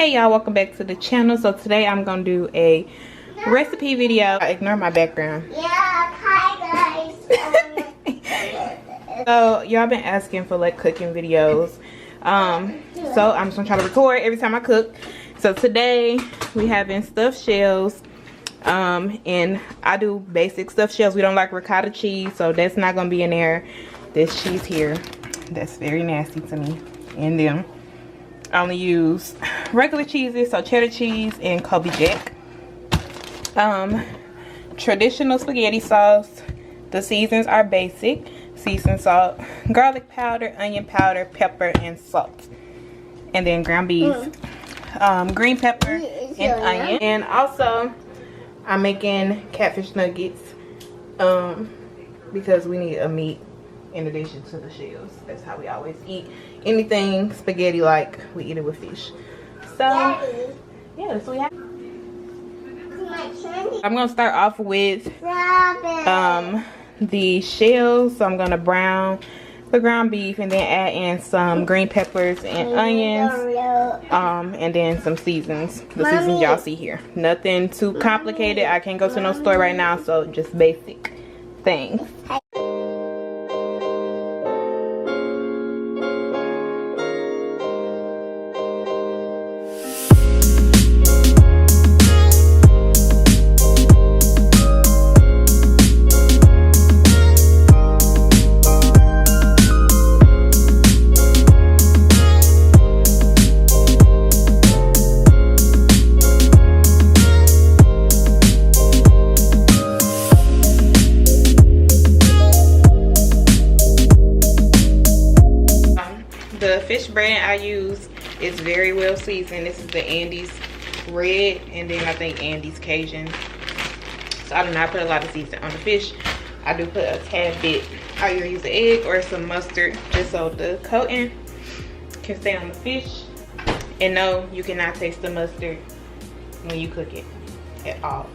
Hey y'all, welcome back to the channel. So today I'm gonna do a recipe video. Ignore my background. Yeah, hi guys. So y'all been asking for like cooking videos. So I'm just gonna try to record every time I cook. So today we having stuffed shells. And I do basic stuffed shells. We don't like ricotta cheese, so that's not gonna be in there. This cheese here, that's very nasty to me. And then I only use regular cheeses, so cheddar cheese and Colby Jack. Traditional spaghetti sauce. The seasons are basic: seasoned salt, garlic powder, onion powder, pepper, and salt. And then ground beef, green pepper, and onion. And also, I'm making catfish nuggets because we need a meat in addition to the shells. That's how we always eat anything spaghetti, like we eat it with fish. So yeah, so we have. I'm gonna start off with the shells. So I'm gonna brown the ground beef and then add in some green peppers and onions, and then some seasons. The seasons y'all see here. Nothing too complicated. I can't go to no store right now, so just basic things. The fish brand I use is very well seasoned. This is the Andy's Red, and then I think Andy's Cajun. So I do not put a lot of seasoning on the fish. I do put a tad bit. I either use an egg or some mustard just so the coating can stay on the fish. And no, you cannot taste the mustard when you cook it at all.